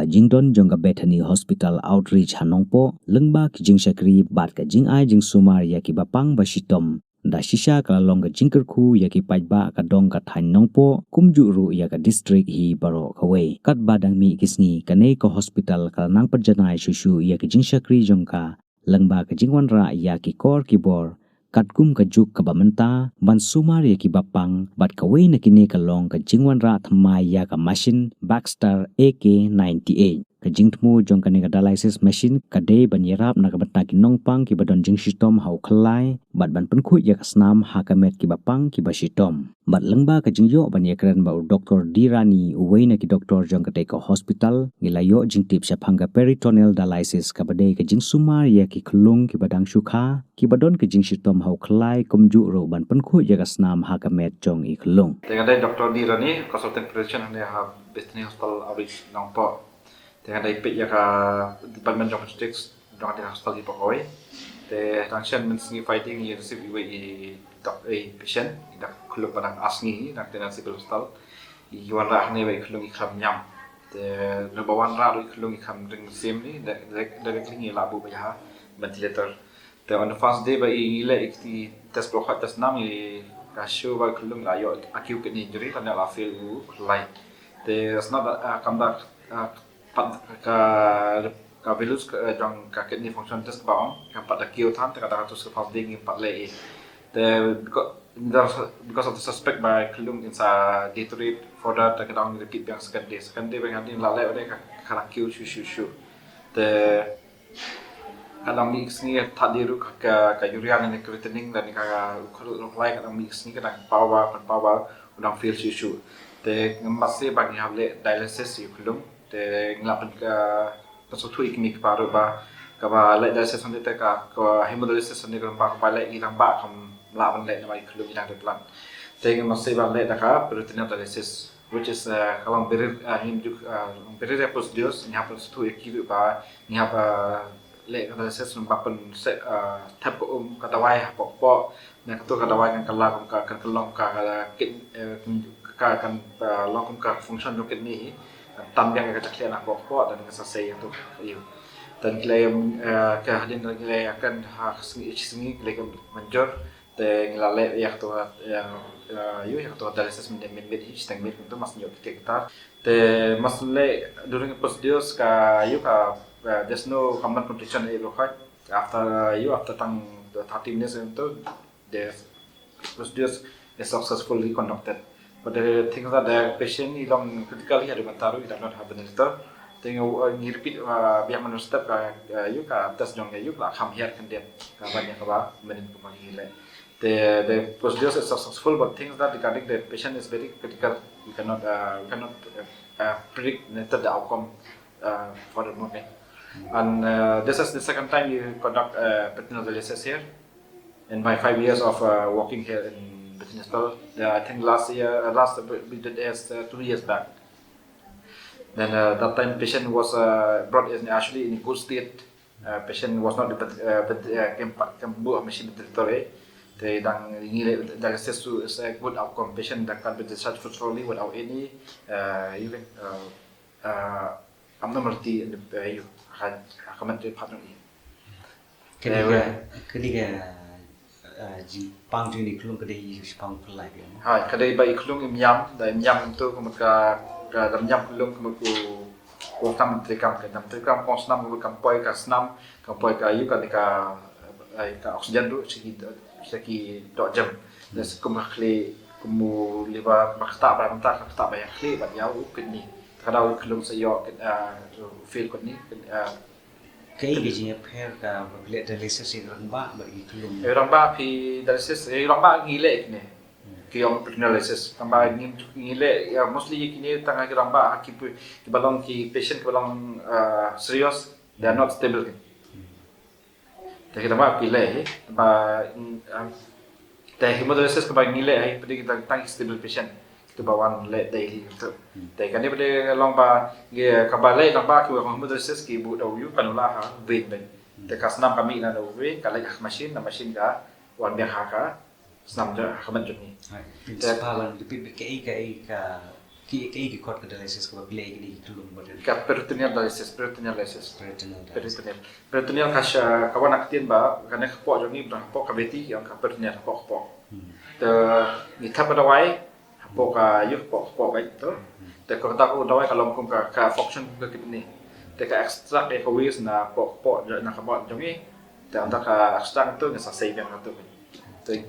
jingdon jong ka Bethany Hospital Outreach hanongpo lengba ki jing shakri bat ka jing ai jing sumar ya ki bapang ba shitom da shisha ka long ka jingker khu ya ki pajba ka dong ka than nongpo kumju ru ya ka district hi baro khawei kat badang mi kisngi kanei ko hospital ka nang parjanai shushu ya ki jing shakri jong ka lengba ka jingwan ra ya ki kor ki bor katkum ka juk ka bamenta ban sumar ya ki bapang bat kawei na kine ka long ka jingwan ra thamai ya ka Machine Baxter AK 98 ka jingthmu jong ka ne ka dialysis machine ka dei ban yarap na ka batna ki nongpang ki badon jing shitom hau khyllai bat ban penkhu ya ka snam ha ka met ki bapang ki bashitom bat lengba ka jingyo ban yakran ba Dr. Dirani uwei na ki doktor jong ka dei ka hospital ngilayo jingtip syapang ka peritoneal dialysis ka badei ka jing sumar ya ki khyllung ki badang shukha ki badon ka jing shitom hau khyllai kumju ro ban penkhu ya ka snam ha ka met jong i khyllung dengan dai Dr. Dirani consultant physician ne ha Peritoneal hospital outreach nongpo dengan dai pit ya ka department of pediatrics dong di hospital di pokoi te function means fighting you receive i doc a patient ida khyllung padang asngi nak tenan civil hospital i wala ne bai khyllung i kham nyam te number 1 ra khyllung i kham ring sim ni directly ni labu ba ha ventilator te on the first day ba i le ikti test pro test nam i ka show ba khyllung la yo acute kidney injury kan la feel khyllai te it's not come back ka velus jong ka kidney function test baong ka pat da kio tham te ka ta to se first day ngi pat le te because of the suspect by khyllung inside deteriorate for that ka dong repeat yang second day ba ngani la le ka ka kio shu te kadang mix ni tadiru ka urea ni creatinine dan ka khyllai kadang mix ni kadang power udang feel shu te masih bagi hable dialysis khyllung te nglapan ka pasutu ikmik paru ba ka ba le dialysis on te ka hemodialysis ni ka ba le ilang ba kam laban le na mai khyllung ilang de plan te masih ba le da ka peritoneal dialysis which is kalang berir hinjuk berir procedures ni happen to ikiru ba ni apa le dialysis ba pen se tap ko katawai pokpo na to katawai kan kala kan kelong ka kan long ka function do kidney tam yang ka cakli anak pokok dan selesai untuk you dan klaim ka hadin nilai akan hak sengi klaim menjor te ngilale ya to you ya to dialysis min each tang mit itu mas nyok kita te masle during procedures ka you ka there's no common condition in after tang 30 minutes into the procedures is successfully conducted. But the things that the patient is long critically had taru it does not have ventilator. Then you repeat biar manu step you ka test jong you la kham here kan dia ka banyak ka menin ko magi le. The procedures is successful but things that regarding the patient is very critical. We cannot predict the outcome for the moment. And this is the second time you conduct peritoneal dialysis here. In my 5 years of working here in Peritoneal, I think last we did this 2 years back. Then that time patient was brought in actually in good state. Patient was not can buat machine ventilator. They dang dialysis to is a good outcome. Patient that can be discharged fully without any even abnormality in the you recommended partner. Ketiga ji pang ju ni khlung kadai pang khyllai bi ha kadai bai khlung imyam da imyam tu ka damyam khlung ko tam trikam ka dam trikam ko snam ko kam poi ka snam ka poi ka yu ka oksigen tu seki dok jam des kum khli kumu liba bakta ba menta ka ba yang khli ba yau kidney kadau khlung sayo feel kidney cái gì pair ka bile dialysis rang ba bagi khyllung rang ba pi dialysis rang ba ngile ni ki om dialysis rang ba ngile ya mostly kini tanga rang ba ki balong ki patient balong serious they are not stable tapi ba pi le ba the hemodialysis ka ba ngile ai pedi kita tang stable patient tu bawan le daily tu te kan ni pada long ba ge ka ba le long ba ki wa hemodialysis ki bu dau yu kanula ha wait ben te ka snam kami na dau we ka le machine ka wan biak ha ka snam ja khaman jut ni te pa lan repeat ka ki kot ke dialysis ke pilih ini khyllung badan Ka peritoneal dialysis. peritoneal Peritoneal kasih kawan nak tian ba, kerana kapok jongi berang kapok kabeti yang ka peritoneal kapok. Te ni tap pada wai kapok ka yuk kapok baik tu. Te ko tak ko dawai kalau kum ka function ke kidney. Te ka extract e ko wis na kapok na kapok jongi. Te anda ka extract tu ni sa save yang tu. Te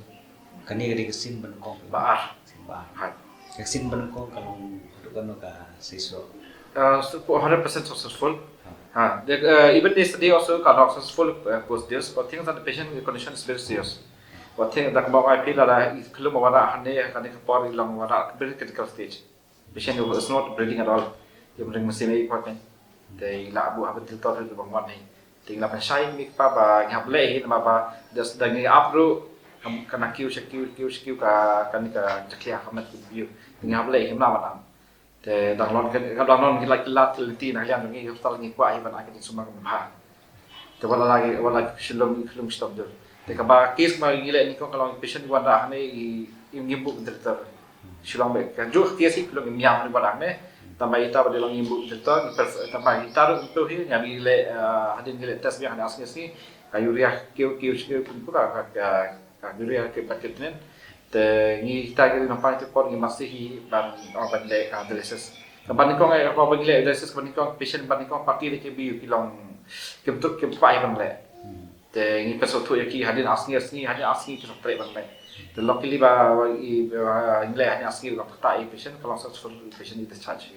kani gadi kesin benukong baar. hai kesin benukong kalau kan ka siswa 100% successful. Even this study also got not successful procedures, but things that the patient condition is very serious. But things that about I feel that khyllung wara hande kan kapor ilang wara very critical stage. Patient is not breathing at all. Yung ring mesin ay kwat ni. They la abu habet tiltor di bang wan ni. Ting la pensai mi pa ba ngap le hin ma ba das dangi apro kana kiu ka kan ka jaklia kamat view. Ngap le him la matam. Te dang lon like lat lenti na lian ngi hospital ngi kwa iban akin sumar ba. Te wala khyllung stop dur. Te ka ba case ma ngi le ni ko kalau patient wan ra ne ngimbu director. Shilong be ka jo case khyllung miam ni wala ne. Tambah ita pada lang ngimbu director tambah ita ru to hi ngi le hadin ngi le test bi ana asni ka urea kiu pun ka urea ke paketin. Te ngi kita kiri nampak itu pun ngi masih ban ban le dialysis. Ban kong ai apa ban le dialysis ban kong patient ban kong pakai ke biu kilong ke betul ke pai ban le. Te ngi peso tu yaki hadin asni ke tre ban le. Te luckily ba ngi le hadin asni ka tak patient kalau successful patient discharge.